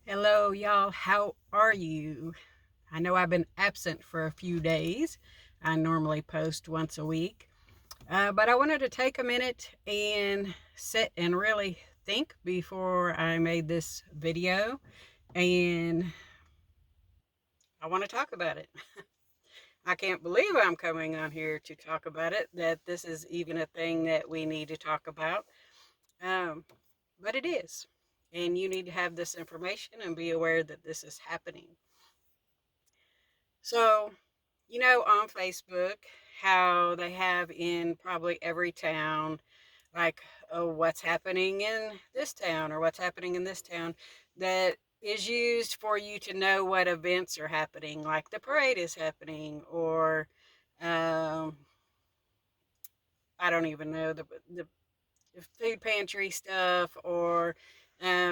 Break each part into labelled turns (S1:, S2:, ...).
S1: Hello, y'all. How are you? I know I've been absent for a few days. I normally post once a week, but I wanted to take a minute and sit and really think before I made this video, and I want to talk about it. I can't believe I'm coming on here to talk about it, that this is even a thing that we need to talk about. Um, but it is. And you need to have this information and be aware that this is happening. So, on Facebook, how they have in probably every town, like, oh, what's happening in this town or what's happening in this town, that is used for you to know what events are happening, like the parade is happening, or um, I don't even know, the food pantry stuff, or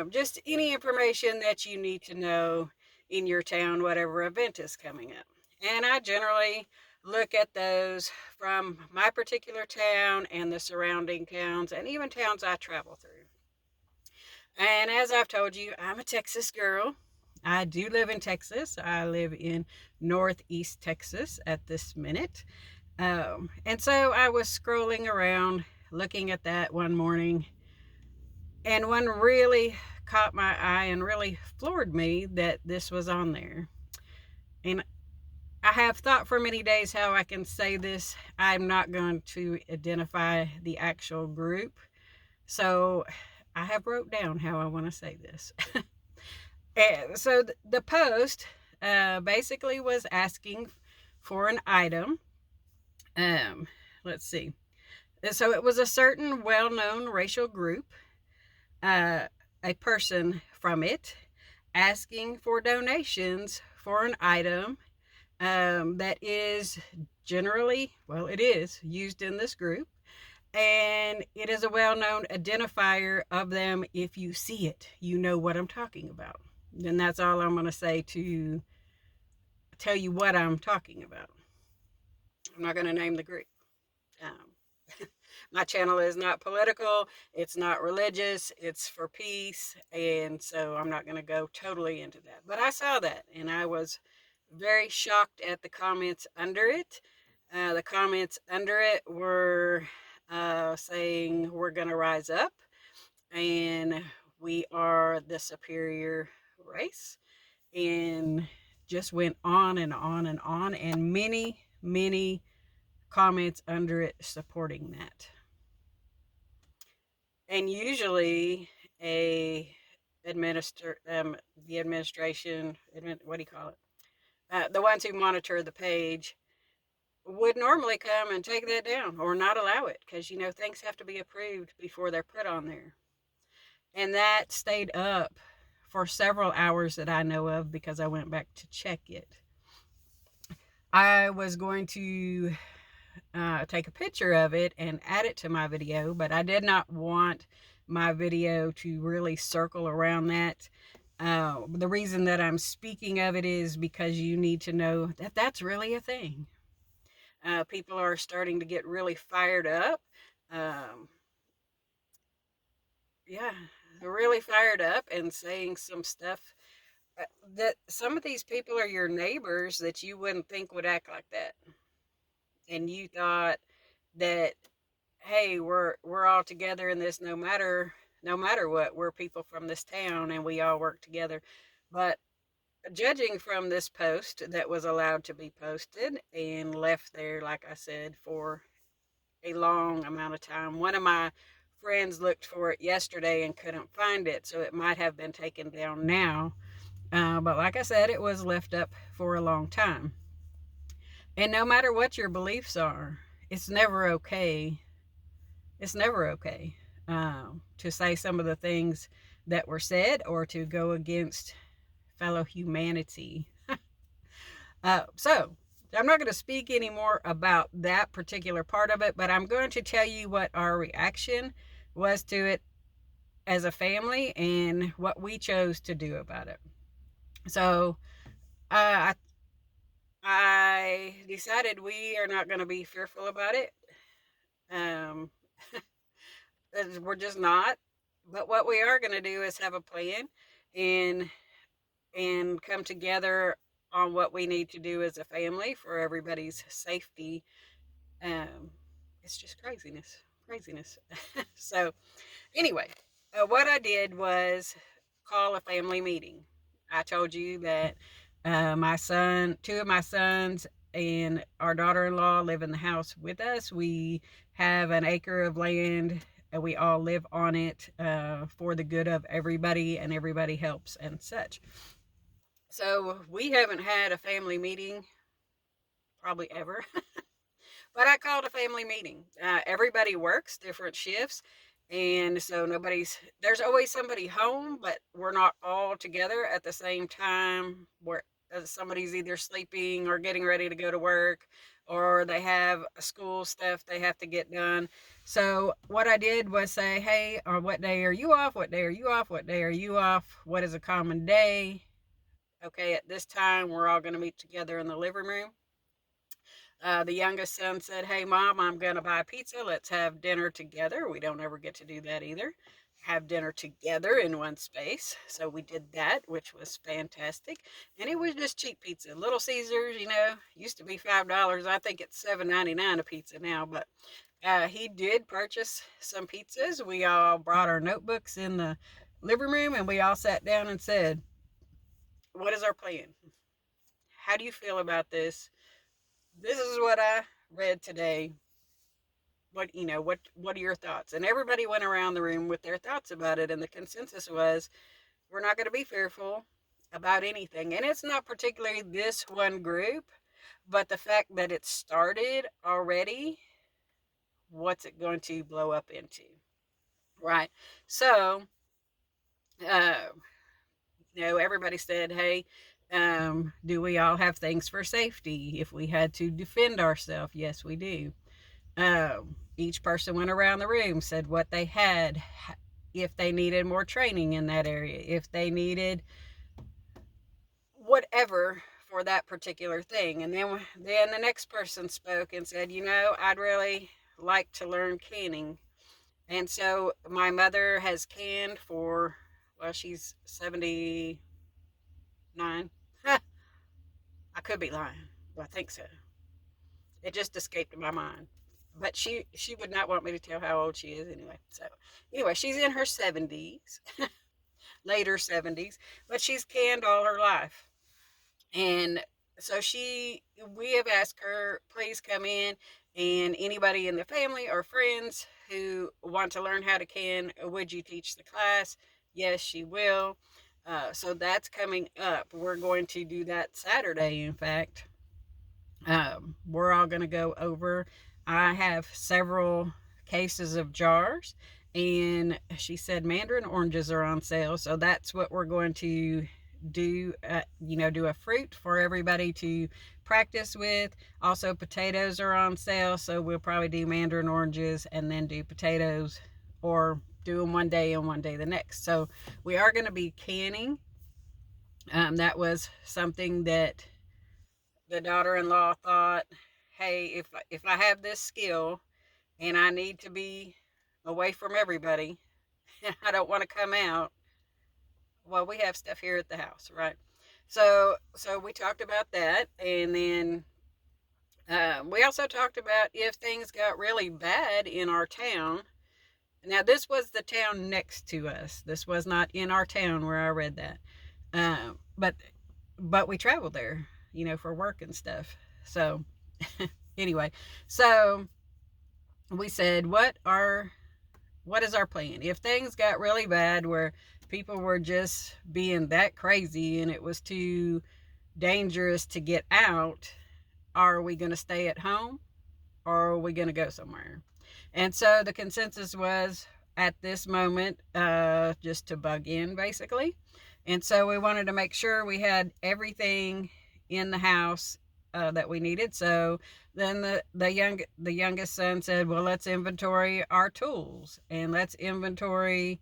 S1: just any information that you need to know in your town, whatever event is coming up. And I generally look at those from my particular town and the surrounding towns, and even towns I travel through. And as I've told you, I'm a Texas girl. I do live in Texas. I live in Northeast Texas at this minute. And so I was scrolling around looking at that one morning, and one really caught my eye and really floored me that this was on there. And I have thought for many days how I can say this. I'm not going to identify the actual group. So I have wrote down how I want to say this. And so the post basically was asking for an item. Um, let's see. So it was a certain well-known racial group, uh, a person from it, asking for donations for an item that is generally, well, it is used in this group, and it is a well known identifier of them. If you see it, you know what I'm talking about. And that's all I'm going to say to tell you what I'm talking about. I'm not going to name the group. My channel is not political, it's not religious, it's for peace, and so I'm not going to go totally into that. But I saw that and I was very shocked at the comments under it. The comments under it were saying we're going to rise up and we are the superior race, and just went on and on and on, and many comments under it supporting that. And usually a the administration, what do you call it, the ones who monitor the page would normally come and take that down or not allow it, because things have to be approved before they're put on there. And that stayed up for several hours that I know of, because I went back to check it. I was going to take a picture of it and add it to my video, but I did not want my video to really circle around that. The reason that I'm speaking of it is because you need to know that that's really a thing. People are starting to get really fired up. Um, yeah, they're really fired up and saying some stuff that some of these people are your neighbors that you wouldn't think would act like that. And you thought that, hey, we're all together in this, no matter what. We're people from this town and we all work together. But judging from this post that was allowed to be posted and left there, like I said, for a long amount of time. One of my friends looked for it yesterday and couldn't find it, so it might have been taken down now. But like I said, it was left up for a long time. And no matter what your beliefs are, it's never okay. It's never okay to say some of the things that were said or to go against fellow humanity. So I'm not going to speak anymore about that particular part of it, but I'm going to tell you what our reaction was to it as a family and what we chose to do about it. So uh, I decided we are not going to be fearful about it. Um, we're just not. But what we are going to do is have a plan. And and come together on what we need to do as a family for everybody's safety. Um, it's just craziness. So anyway, what I did was call a family meeting. I told you that two of my sons and our daughter-in-law live in the house with us. We have an acre of land and we all live on it for the good of everybody, and everybody helps and such. So we haven't had a family meeting probably ever. But I called a family meeting. Everybody works different shifts. And so there's always somebody home, but we're not all together at the same time. Where somebody's either sleeping or getting ready to go to work, or they have school stuff they have to get done. So what I did was say, hey, what day are you off? What day are you off? What day are you off? What is a common day? Okay, at this time, we're all going to meet together in the living room. The youngest son said, hey, Mom, I'm going to buy pizza. Let's have dinner together. We don't ever get to do that either. Have dinner together in one space. So we did that, which was fantastic. And it was just cheap pizza. Little Caesars, used to be $5. I think it's $7.99 a pizza now. But he did purchase some pizzas. We all brought our notebooks in the living room and we all sat down and said, what is our plan? How do you feel about this? This is what I read today. What are your thoughts? And everybody went around the room with their thoughts about it, and the consensus was we're not going to be fearful about anything. And it's not particularly this one group, but the fact that it started already, what's it going to blow up into? Right. So uh everybody said, hey, do we all have things for safety if we had to defend ourselves? Yes, we do. Each person went around the room, said what they had, if they needed more training in that area, if they needed whatever for that particular thing. And then the next person spoke and said, I'd really like to learn canning. And so my mother has canned for, well, she's 79. I could be lying, but I think so. It just escaped my mind. But she would not want me to tell how old she is anyway. So anyway, she's in her 70s, later 70s, but she's canned all her life. And so we have asked her, please come in, and anybody in the family or friends who want to learn how to can, would you teach the class? Yes, she will. So that's coming up. We're going to do that Saturday, in fact. We're all going to go over. I have several cases of jars, and she said mandarin oranges are on sale, so that's what we're going to do. Do a fruit for everybody to practice with. Also, potatoes are on sale, so we'll probably do mandarin oranges and then do potatoes, or do them one day and one day the next. So we are going to be canning. That was something that the daughter-in-law thought, hey, if I have this skill and I need to be away from everybody and I don't want to come out, well, we have stuff here at the house, right? So we talked about that, and then we also talked about if things got really bad in our town. Now, this was the town next to us. This was not in our town where I read that. But we traveled there, for work and stuff. So anyway, so we said, what is our plan if things got really bad where people were just being that crazy and it was too dangerous to get out? Are we going to stay at home, or are we going to go somewhere? And so the consensus was, at this moment, just to bug in, basically. And so we wanted to make sure we had everything in the house that we needed. So then the youngest son said, well, let's inventory our tools, and let's inventory,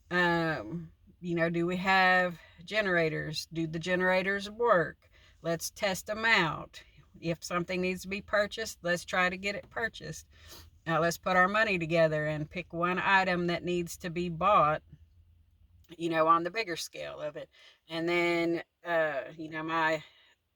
S1: do we have generators? Do the generators work? Let's test them out. If something needs to be purchased, let's try to get it purchased. Now let's put our money together and pick one item that needs to be bought on the bigger scale of it. And then, my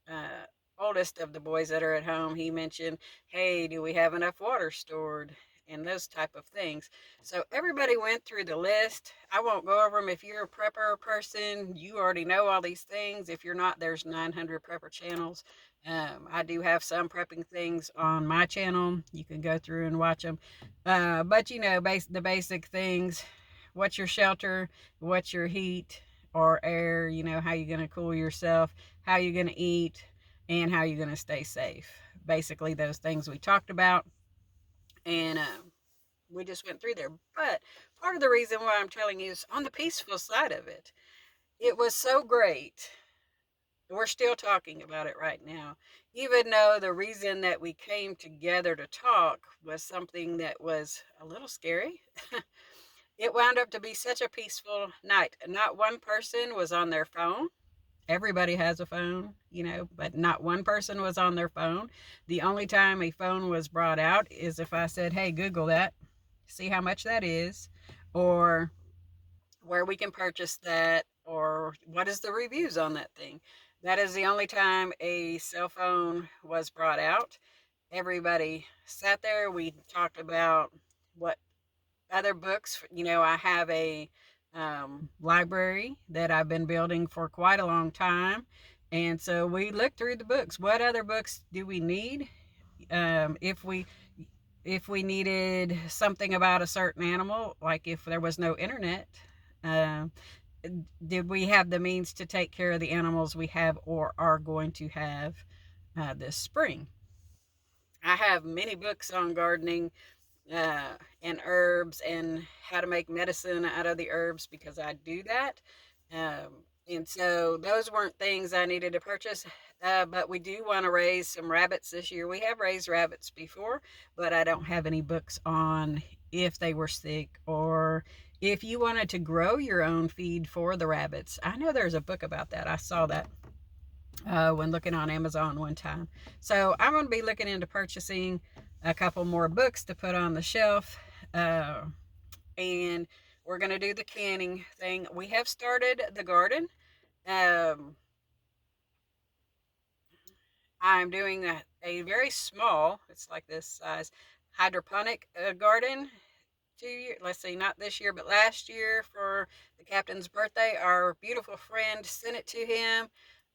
S1: uh, oldest of the boys that are at home, he mentioned, hey, do we have enough water stored? And those type of things. So everybody went through the list. I won't go over them. If you're a prepper person, you already know all these things. If you're not, there's 900 prepper channels. I do have some prepping things on my channel. You can go through and watch them. But the basic things: what's your shelter? What's your heat or air? How you going to cool yourself? How you going to eat? And how you going to stay safe? Basically, those things we talked about, and we just went through there. But part of the reason why I'm telling you is on the peaceful side of it. It was so great. We're still talking about it right now, even though the reason that we came together to talk was something that was a little scary. It wound up to be such a peaceful night. Not one person was on their phone. Everybody has a phone, but not one person was on their phone. The only time a phone was brought out is if I said, hey, Google that, see how much that is, or where we can purchase that, or what is the reviews on that thing. That is the only time a cell phone was brought out. Everybody sat there. We talked about what other books. I have a library that I've been building for quite a long time. And so we looked through the books. What other books do we need? If we needed something about a certain animal, like if there was no internet, uh, did we have the means to take care of the animals we have or are going to have this spring? I have many books on gardening and herbs and how to make medicine out of the herbs because I do that. And so those weren't things I needed to purchase. But we do want to raise some rabbits this year. We have raised rabbits before, but I don't have any books on if they were sick or if you wanted to grow your own feed for the rabbits. I know there's a book about that. I saw that when looking on Amazon one time. So I'm going to be looking into purchasing a couple more books to put on the shelf. And we're going to do the canning thing. We have started the garden. Um, I'm doing a very small, it's like this size, hydroponic garden 2 years, let's see, not this year, but last year for the captain's birthday. Our beautiful friend sent it to him.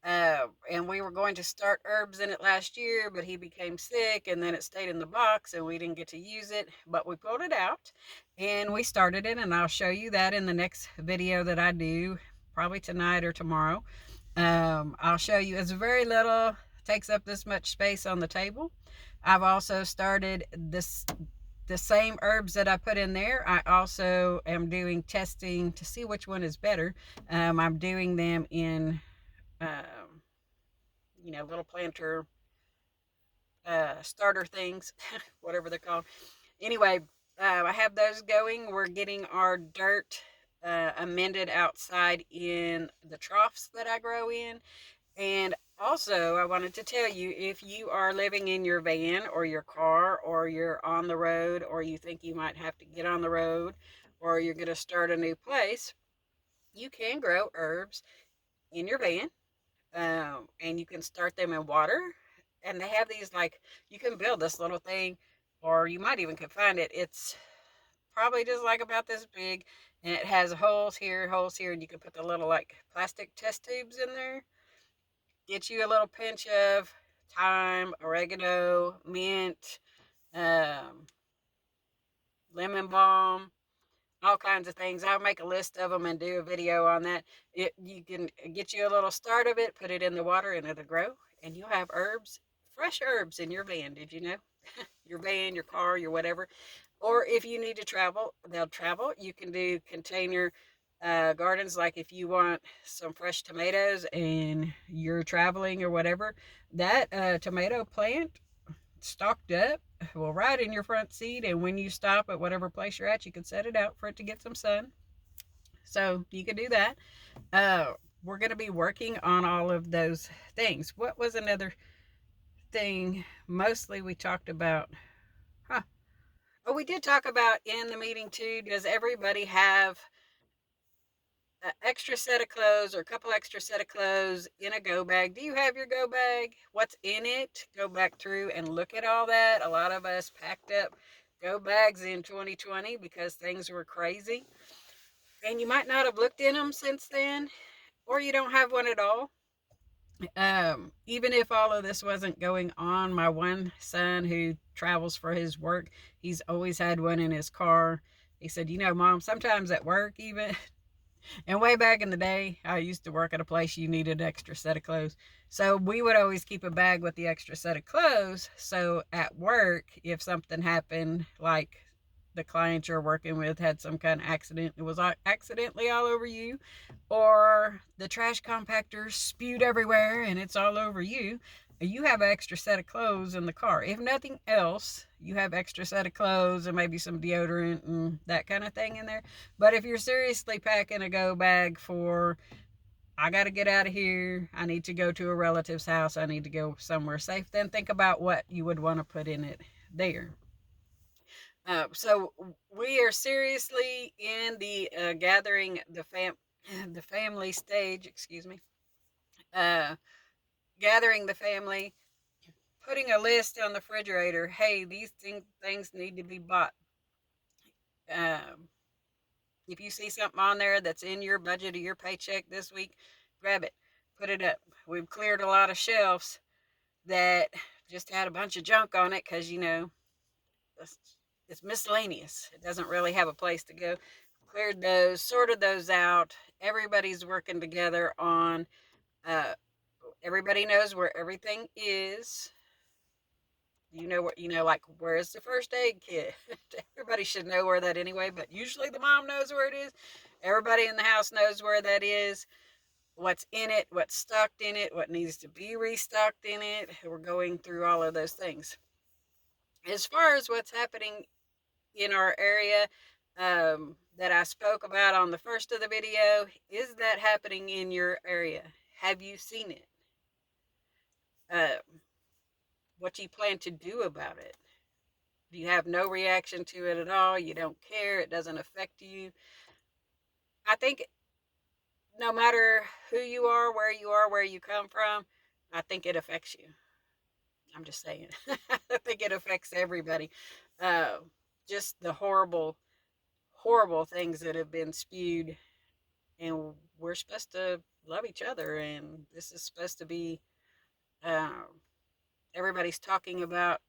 S1: And we were going to start herbs in it last year, but he became sick and then it stayed in the box and we didn't get to use it. But we pulled it out and we started it, and I'll show you that in the next video that I do, probably tonight or tomorrow. I'll show you. It's very little, takes up this much space on the table. I've also started the same herbs that I put in there. I also am doing testing to see which one is better. I'm doing them in, um, little planter starter things, whatever they're called. Anyway, I have those going. We're getting our dirt amended outside in the troughs that I grow in. And also, I wanted to tell you, if you are living in your van or your car, or you're on the road, or you think you might have to get on the road, or you're going to start a new place, you can grow herbs in your van, and you can start them in water. And they have these, like, you can build this little thing, or you might even can find it. It's probably just like about this big, and it has holes here, and you can put the little, like, plastic test tubes in there. Get you a little pinch of thyme, oregano, mint, um, lemon balm, all kinds of things. I'll make a list of them and do a video on that. You can get you a little start of it, put it in the water, and it'll grow. And you'll have herbs, fresh herbs in your van. Did you know? Your van, your car, your whatever. Or if you need to travel, they'll travel. You can do container gardens, like if you want some fresh tomatoes and you're traveling or whatever, that tomato plant stalked up will ride in your front seat, and when you stop at whatever place you're at, you can set it out for it to get some sun. So you can do that. We're going to be working on all of those things. What was another thing? Mostly we talked about, huh? Oh, we did talk about in the meeting too. Does everybody have an extra set of clothes or a couple extra set of clothes in a go bag. Do you have your go bag? What's in it? Go back through and look at all that. A lot of us packed up go bags in 2020 because things were crazy. And you might not have looked in them since then, or you don't have one at all. Even if all of this wasn't going on, my one son who travels for his work, he's always had one in his car. He said, Mom, sometimes at work, even, and way back in the day, I used to work at a place you needed an extra set of clothes. So we would always keep a bag with the extra set of clothes. So at work, if something happened, like the client you're working with had some kind of accident, it was accidentally all over you, or the trash compactor spewed everywhere and it's all over you, you have an extra set of clothes in the car. If nothing else, you have extra set of clothes and maybe some deodorant and that kind of thing in there. But if you're seriously packing a go bag for, I got to get out of here, I need to go to a relative's house, I need to go somewhere safe, then think about what you would want to put in it there. So we are seriously in the gathering the family stage. Excuse me. Uh, Gathering the family, putting a list on the refrigerator. Hey, these things need to be bought. Um, if you see something on there that's in your budget or your paycheck this week, grab it, put it up. We've cleared a lot of shelves that just had a bunch of junk on it because it's miscellaneous. It doesn't really have a place to go. Cleared those, sorted those out. Everybody's working together on. Uh, Everybody knows where everything is. Like where's the first aid kit? Everybody should know where that anyway, but usually the mom knows where it is. Everybody in the house knows where that is, what's in it, what's stocked in it, what needs to be restocked in it. We're going through all of those things. As far as what's happening in our area, that I spoke about on the first of the video, is that happening in your area? Have you seen it? Uh, what do you plan to do about it? Do you have no reaction to it at all? You don't care? It doesn't affect you? I think no matter who you are, where you come from, I think it affects you. I'm just saying. I think it affects everybody. Uh, just the horrible, horrible things that have been spewed, and we're supposed to love each other, and this is supposed to be. Uh, Everybody's talking about,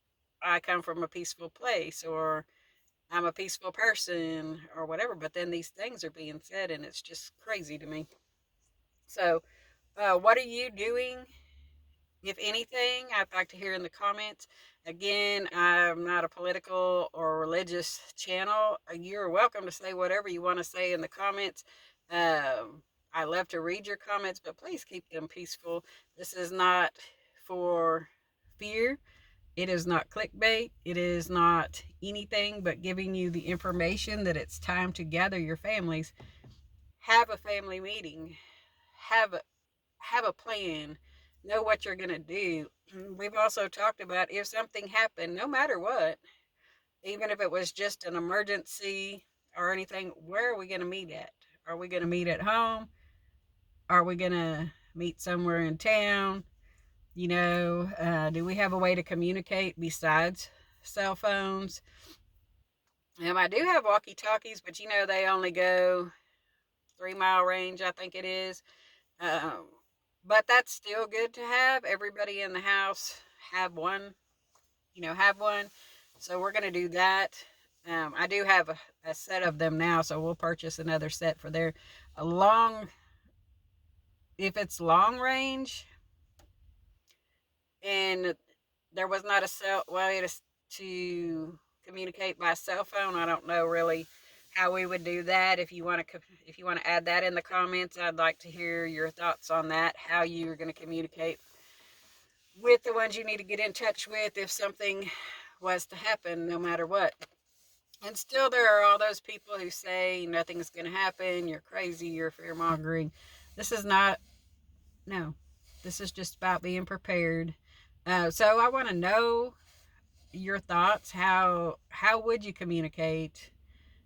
S1: I come from a peaceful place, or I'm a peaceful person, or whatever, but then these things are being said, and it's just crazy to me. So, what are you doing? If anything, I'd like to hear in the comments. Again, I'm not a political or religious channel. You're welcome to say whatever you want to say in the comments. I love to read your comments, but please keep them peaceful. This is not for fear. It is not clickbait. It is not anything but giving you the information that it's time to gather your families. Have a family meeting. Have a have a plan. Know what you're going to do. We've also talked about if something happened, no matter what, even if it was just an emergency or anything, where are we going to meet at? Are we going to meet at home? Are we going to meet somewhere in town? Do we have a way to communicate besides cell phones? I do have walkie talkies, but they only go 3 mile range, I think it is. Um, but that's still good to have. Everybody in the house have one, have one. So we're going to do that. I do have a set of them now, so we'll purchase another set for their long, if it's long range, and there was not a way to communicate by cell phone. I don't know really how we would do that. If you want to add that in the comments, I'd like to hear your thoughts on that. How you're going to communicate with the ones you need to get in touch with if something was to happen, no matter what. And still, there are all those people who say nothing's going to happen. You're crazy. You're fear mongering. This is not. No, this is just about being prepared. So I want to know your thoughts. How would you communicate?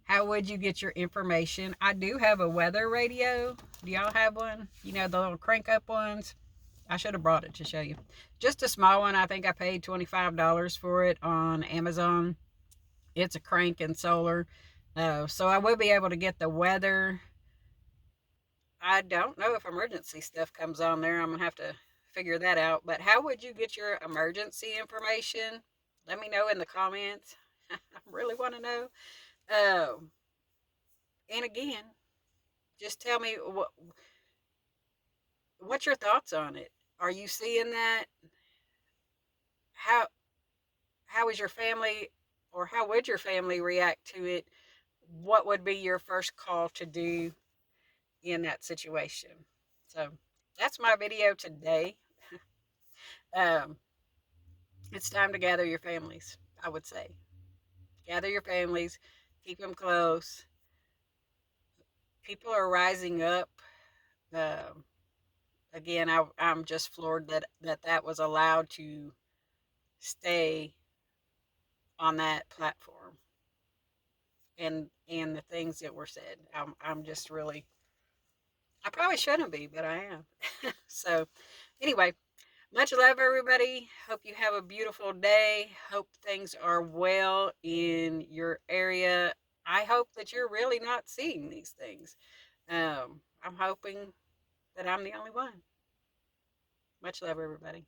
S1: How would you get your information? I do have a weather radio. Do y'all have one? You know, the little crank up ones? I should have brought it to show you. Just a small one. I think I paid $25 for it on Amazon. It's a crank and solar. So I will be able to get the weather. I don't know if emergency stuff comes on there. I'm going to have to figure that out. But how would you get your emergency information? Let me know in the comments. I really want to know. Uh, and again, just tell me what's your thoughts on it. Are you seeing that? How how is your family, or how would your family react to it? What would be your first call to do in that situation? So that's my video today. Um, it's time to gather your families, I would say. Gather your families, keep them close. People are rising up. Um, Again, I'm just floored that was allowed to stay on that platform, and the things that were said. I'm just really, I probably shouldn't be, but I am. So anyway, much love, everybody. Hope you have a beautiful day. Hope things are well in your area. I hope that you're really not seeing these things. I'm hoping that I'm the only one. Much love, everybody.